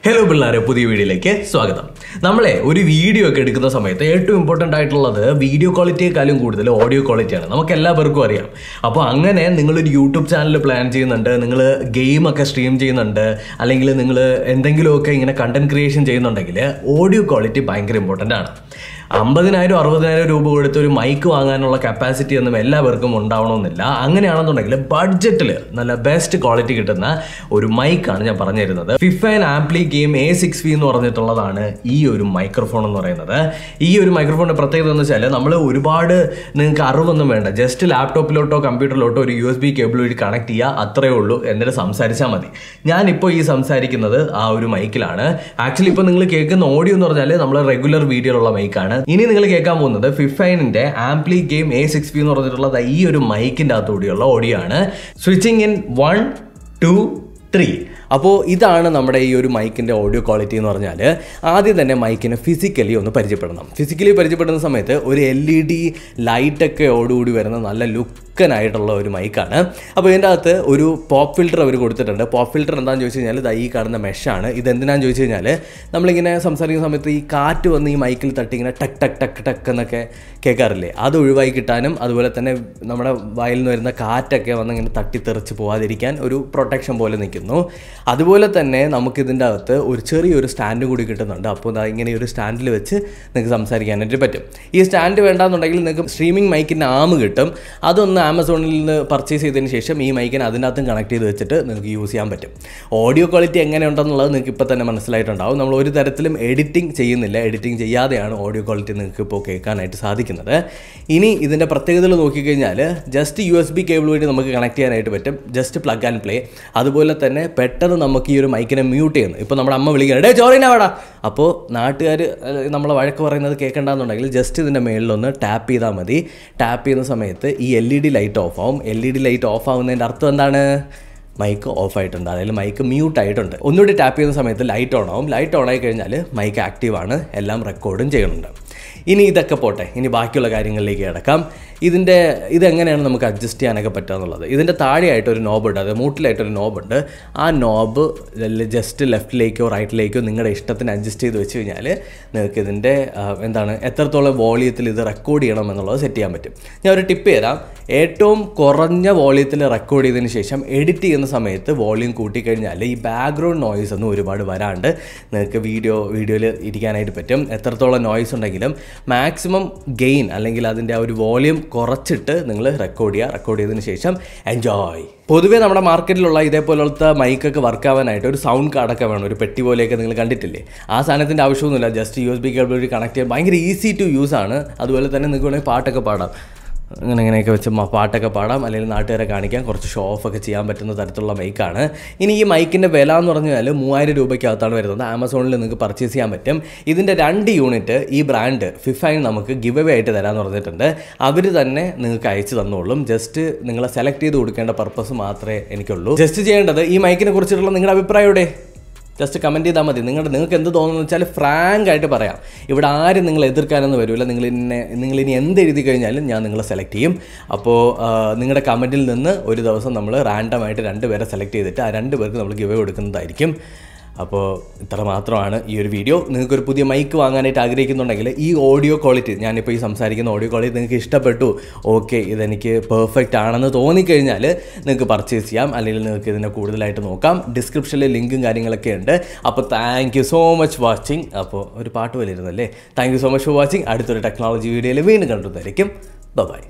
Hello, Billare, പുതിയ വീഡിയോയിലേക്ക് സ്വാഗതം. നമ്മളെ ഒരു വീഡിയോ ഒക്കെ എടുക്കുന്ന സമയത്ത് ഏറ്റവും ഇമ്പോർട്ടന്റ് ആയിട്ടുള്ളത് വീഡിയോ ക്വാളിറ്റിയേക്കാളും കൂടുതൽ ഓഡിയോ ക്വാളിറ്റിയാണ്. നമുക്ക് എല്ലാവർക്കും അറിയാം. അപ്പോൾ അങ്ങനെ നിങ്ങൾ ഒരു യൂട്യൂബ് ചാനൽ പ്ലാൻ ചെയ്യുന്നുണ്ട്, നിങ്ങൾ ഗെയിം ഒക്കെ സ്ട്രീം ചെയ്യുന്നുണ്ട്, അല്ലെങ്കിൽ നിങ്ങൾ എന്തെങ്കിലുമൊക്കെ ഇങ്ങനെ കണ്ടന്റ് ക്രിയേഷൻ ചെയ്യുന്നുണ്ടെങ്കിൽ ഓഡിയോ ക്വാളിറ്റി ഭയങ്കര ഇമ്പോർട്ടൻ്റ് ആണ്. 50,000-60,000 രൂപ കൊടുത്ത് ഒരു മൈക്ക് വാങ്ങാനുള്ള കപ്പാസിറ്റി ഒന്നും എല്ലാവർക്കും ഉണ്ടാവണമെന്നില്ല. അങ്ങനെയാണെന്നുണ്ടെങ്കിൽ ബഡ്ജറ്റിൽ നല്ല ബെസ്റ്റ് ക്വാളിറ്റി കിട്ടുന്ന ഒരു മൈക്കാണ് ഞാൻ പറഞ്ഞു തരുന്നത്. ഫിഫൈൻ ആംപ്ലി ഗെയിം A6V എന്ന് പറഞ്ഞിട്ടുള്ളതാണ് ഈ ഒരു മൈക്രോഫോൺ എന്ന് പറയുന്നത്. ഈ ഒരു മൈക്രോഫോണിന്റെ പ്രത്യേകത എന്ന് വെച്ചാൽ നമ്മൾ ഒരുപാട് നിങ്ങൾക്ക് അറിവൊന്നും വേണ്ട, ജസ്റ്റ് ലാപ്ടോപ്പിലോട്ടോ കമ്പ്യൂട്ടറിലോട്ടോ ഒരു USB കേബിൾ വഴി കണക്ട് ചെയ്യുക, അത്രയേ ഉള്ളൂ. എന്നിട്ട് സംസാരിച്ചാൽ മതി. ഞാനിപ്പോൾ ഈ സംസാരിക്കുന്നത് ആ ഒരു മൈക്കിലാണ്. ആക്ച്വലി ഇപ്പോൾ നിങ്ങൾ കേൾക്കുന്ന ഓഡിയോ എന്ന് പറഞ്ഞാൽ നമ്മൾ റെഗുലർ വീഡിയോയിലുള്ള മൈക്കാണ്. ഇനി നിങ്ങൾ കേൾക്കാൻ പോകുന്നത് ഫിഫൈനിന്റെ ആംപ്ലി ഗെയിം A6V എന്ന് പറഞ്ഞിട്ടുള്ളത് ഈ ഒരു മൈക്കിന്റെ അകത്തൂടിയുള്ള ഓഡിയോ ആണ്. Switching in 1, 2, 3. അപ്പോൾ ഇതാണ് നമ്മുടെ ഈ ഒരു മൈക്കിൻ്റെ ഓഡിയോ ക്വാളിറ്റി എന്ന് പറഞ്ഞാൽ. ആദ്യം തന്നെ മൈക്കിനെ ഫിസിക്കലി ഒന്ന് പരിചയപ്പെടണം. ഫിസിക്കലി പരിചയപ്പെടുന്ന സമയത്ത് ഒരു LED ലൈറ്റൊക്കെ ഓടുകൂടി വരുന്ന നല്ല ലുക്കനായിട്ടുള്ള ഒരു മൈക്കാണ്. അപ്പോൾ ഇതിൻ്റെ അകത്ത് ഒരു പോപ്പ് ഫിൽറ്റർ അവർ കൊടുത്തിട്ടുണ്ട്. പോപ്പ് ഫിൽറ്റർ എന്താണെന്ന് ചോദിച്ചു കഴിഞ്ഞാൽ ഈ കാണുന്ന മെഷാണ്. ഇതെന്തിനാന്ന് ചോദിച്ചു കഴിഞ്ഞാൽ നമ്മളിങ്ങനെ സംസാരിക്കുന്ന സമയത്ത് ഈ കാറ്റ് വന്ന് ഈ മൈക്കിൽ തട്ടി ഇങ്ങനെ ടക്ക് ടക്ക് ടക്ക് ടക്ക് എന്നൊക്കെ കേൾക്കാറില്ലേ, അത് ഒഴിവായി കിട്ടാനും അതുപോലെ തന്നെ നമ്മുടെ വായിൽ നിന്ന് വരുന്ന കാറ്റൊക്കെ വന്ന് ഇങ്ങനെ തട്ടിത്തെറിച്ച് പോകാതിരിക്കാൻ ഒരു പ്രൊട്ടക്ഷൻ പോലെ നിൽക്കുന്നു. അതുപോലെ തന്നെ നമുക്കിതിൻ്റെ അകത്ത് ഒരു ചെറിയൊരു സ്റ്റാൻഡ് കൂടി കിട്ടുന്നുണ്ട്. അപ്പോൾ ഇങ്ങനെ ഒരു സ്റ്റാൻഡിൽ വെച്ച് നിങ്ങൾക്ക് സംസാരിക്കാനായിട്ട് പറ്റും. ഈ സ്റ്റാൻഡ് വേണ്ടാന്നുണ്ടെങ്കിൽ നിങ്ങൾക്ക് സ്ട്രീമിംഗ് മൈക്കിൻ്റെ ആം കിട്ടും. അതൊന്ന് ആമസോണിൽ നിന്ന് പർച്ചേസ് ചെയ്തതിന് ശേഷം ഈ മൈക്കിനെ അതിനകത്തും കണക്ട് ചെയ്ത് വെച്ചിട്ട് നിങ്ങൾക്ക് യൂസ് ചെയ്യാൻ പറ്റും. ഓഡിയോ ക്വാളിറ്റി എങ്ങനെയുണ്ടെന്നുള്ളത് നിങ്ങൾക്ക് ഇപ്പോൾ തന്നെ മനസ്സിലായിട്ടുണ്ടാവും. നമ്മൾ ഒരു തരത്തിലും എഡിറ്റിംഗ് ചെയ്യുന്നില്ല, എഡിറ്റിംഗ് ചെയ്യാതെയാണ് ഓഡിയോ ക്വാളിറ്റി നിങ്ങൾക്ക് ഇപ്പോൾ കേൾക്കാനായിട്ട് സാധിക്കുന്നത്. ഇനി ഇതിൻ്റെ പ്രത്യേകതകൾ നോക്കിക്കഴിഞ്ഞാൽ ജസ്റ്റ് USB കേബിൾ വഴി നമുക്ക് കണക്ട് ചെയ്യാനായിട്ട് പറ്റും, ജസ്റ്റ് പ്ലഗ് ആൻഡ് പ്ലേ. അതുപോലെ തന്നെ പെട്ടെന്ന് നമുക്ക് ഈ ഒരു മൈക്കിനെ മ്യൂട്ട് ചെയ്യുന്നു. ഇപ്പോൾ നമ്മുടെ അമ്മ വിളിക്കണം, ഡേ ചോറിനാ വേടാ, അപ്പോൾ നാട്ടുകാർ നമ്മളെ വഴക്ക് പറയുന്നത് കേൾക്കണ്ടെന്നുണ്ടെങ്കിൽ ജസ്റ്റ് ഇതിൻ്റെ മേളിലൊന്ന് ടാപ്പ് ചെയ്താൽ മതി. ടാപ്പ് ചെയ്യുന്ന സമയത്ത് ഈ LED ലൈറ്റ് ഓഫ് ആവും. LED ലൈറ്റ് ഓഫ് ആവുന്നതിൻ്റെ അർത്ഥം എന്താണ്? മൈക്ക് ഓഫ് ആയിട്ടുണ്ട്, അതായത് മൈക്ക് മ്യൂട്ട് ആയിട്ടുണ്ട്. ഒന്നുകൂടി ടാപ്പ് ചെയ്യുന്ന സമയത്ത് ലൈറ്റ് ഓൺ ആവും. ലൈറ്റ് ഓൺ ആയി കഴിഞ്ഞാൽ മൈക്ക് ആക്റ്റീവാണ്, എല്ലാം റെക്കോർഡും ചെയ്യുന്നുണ്ട്. ഇനി ഇതൊക്കെ പോട്ടെ, ഇനി ബാക്കിയുള്ള കാര്യങ്ങളിലേക്ക് കിടക്കാം. ഇതെങ്ങനെയാണ് നമുക്ക് അഡ്ജസ്റ്റ് ചെയ്യാനൊക്കെ പറ്റുക എന്നുള്ളത്. ഇതിൻ്റെ താഴെയായിട്ടൊരു നോബുണ്ട്, അത് മൂട്ടിലായിട്ടൊരു നോബുണ്ട്. ആ നോബ് ജസ്റ്റ് ലെഫ്റ്റിലേക്കോ റൈറ്റിലേക്കോ നിങ്ങളുടെ ഇഷ്ടത്തിന് അഡ്ജസ്റ്റ് ചെയ്ത് വെച്ച് കഴിഞ്ഞാൽ നിങ്ങൾക്ക് ഇതിൻ്റെ എത്രത്തോളം വോളിയത്തിൽ ഇത് റെക്കോർഡ് ചെയ്യണം എന്നുള്ളത് സെറ്റ് ചെയ്യാൻ പറ്റും. ഞാൻ ഒരു ടിപ്പ് തരാം. ഏറ്റവും കുറഞ്ഞ വോളിയത്തിൽ റെക്കോർഡ് ചെയ്തതിന് ശേഷം എഡിറ്റ് ചെയ്യുന്ന സമയത്ത് വോളിയം കൂട്ടിക്കഴിഞ്ഞാൽ ഈ ബാക്ക്ഗ്രൗണ്ട് നോയ്സ് ഒന്നും ഒരുപാട് വരാണ്ട് നിങ്ങൾക്ക് വീഡിയോയിൽ ഇരിക്കാനായിട്ട് പറ്റും. എത്രത്തോളം നോയ്സ് ഉണ്ടെങ്കിലും മാക്സിമം ഗെയിൻ അല്ലെങ്കിൽ അതിൻ്റെ ആ ഒരു വോളിയം കുറച്ചിട്ട് നിങ്ങൾ റെക്കോർഡ് ചെയ്തതിന് ശേഷം എൻജോയ്. പൊതുവേ നമ്മുടെ മാർക്കറ്റിലുള്ള ഇതേപോലത്തെ മൈക്കൊക്കെ വർക്ക് ആവാനായിട്ട് ഒരു സൗണ്ട് കാർഡൊക്കെ വേണം, ഒരു പെട്ടി പോലെയൊക്കെ നിങ്ങൾ കണ്ടിട്ടില്ലേ. ആ സാധനത്തിൻ്റെ ആവശ്യമൊന്നുമില്ല, ജസ്റ്റ് USB കേബിൾ വഴി കണക്ട് ചെയ്യാൻ ഭയങ്കര ഈസി ടു യൂസ് ആണ്. അതുപോലെ തന്നെ നിങ്ങൾക്ക് വേണമെങ്കിൽ പാട്ടൊക്കെ പാടാം, ഇങ്ങനെയൊക്കെ വെച്ച് പാട്ടൊക്കെ പാടാം, അല്ലെങ്കിൽ നാട്ടുകാരെ കാണിക്കാൻ കുറച്ച് ഷോ ഓഫ് ഒക്കെ ചെയ്യാൻ പറ്റുന്ന തരത്തിലുള്ള മൈക്കാണ്. ഇനി ഈ മൈക്കിൻ്റെ വില എന്ന് പറഞ്ഞാൽ 3000 രൂപയ്ക്കകത്താണ് വരുന്നത്. ആമസോണിൽ നിങ്ങൾക്ക് പർച്ചേസ് ചെയ്യാൻ പറ്റും. ഇതിൻ്റെ 2 യൂണിറ്റ് ഈ ബ്രാൻഡ് ഫിഫൈൻ നമുക്ക് ഗിവ് അവേ ആയിട്ട് തരാമെന്ന് പറഞ്ഞിട്ടുണ്ട്. അവർ തന്നെ നിങ്ങൾക്ക് അയച്ചു തന്നോളും. ജസ്റ്റ് നിങ്ങളെ സെലക്ട് ചെയ്ത് കൊടുക്കേണ്ട പർപ്പസ് മാത്രമേ എനിക്കുള്ളൂ. ജസ്റ്റ് ചെയ്യേണ്ടത് ഈ മൈക്കിനെ കുറിച്ചിട്ടുള്ള നിങ്ങളുടെ അഭിപ്രായം ജസ്റ്റ് കമൻറ്റ് ചെയ്താൽ മതി. നിങ്ങൾക്ക് എന്ത് തോന്നുന്നു വെച്ചാൽ ഫ്രാങ്ക് ആയിട്ട് പറയാം. ഇവിടെ ആരും നിങ്ങൾ എതിർക്കാനൊന്നും വരില്ല. നിങ്ങളിനി എന്ത് എഴുതി കഴിഞ്ഞാലും ഞാൻ നിങ്ങളെ സെലക്ട് ചെയ്യും. അപ്പോൾ നിങ്ങളുടെ കമൻറ്റിൽ നിന്ന് ഒരു ദിവസം നമ്മൾ റാൻഡമായിട്ട് 2 പേരെ സെലക്ട് ചെയ്തിട്ട് ആ 2 പേർക്ക് നമ്മൾ ഗിവ് കൊടുക്കുന്നതായിരിക്കും. അപ്പോൾ ഇത്ര മാത്രമാണ് ഈ ഒരു വീഡിയോ. നിങ്ങൾക്കൊരു പുതിയ മൈക്ക് വാങ്ങാനായിട്ട് ആഗ്രഹിക്കുന്നുണ്ടെങ്കിൽ ഈ ഓഡിയോ ക്വാളിറ്റി, ഞാനിപ്പോൾ ഈ സംസാരിക്കുന്ന ഓഡിയോ ക്വാളിറ്റി നിങ്ങൾക്ക് ഇഷ്ടപ്പെട്ടു, ഓക്കെ ഇതെനിക്ക് പെർഫെക്റ്റ് ആണെന്ന് തോന്നിക്കഴിഞ്ഞാൽ നിങ്ങൾക്ക് പർച്ചേസ് ചെയ്യാം, അല്ലെങ്കിൽ നിങ്ങൾക്ക് ഇതിനെ കൂടുതലായിട്ട് നോക്കാം. ഡിസ്ക്രിപ്ഷനിൽ ലിങ്കും കാര്യങ്ങളൊക്കെ ഉണ്ട്. അപ്പോൾ thank you so much watching. അപ്പോൾ ഒരു പാട്ട് പോലെ ഇരുന്നല്ലേ. Thank you so much for watching. അടുത്തൊരു ടെക്നോളജി വീഡിയോയിൽ വീണ്ടും കണ്ടുവന്നായിരിക്കും. ബൈ.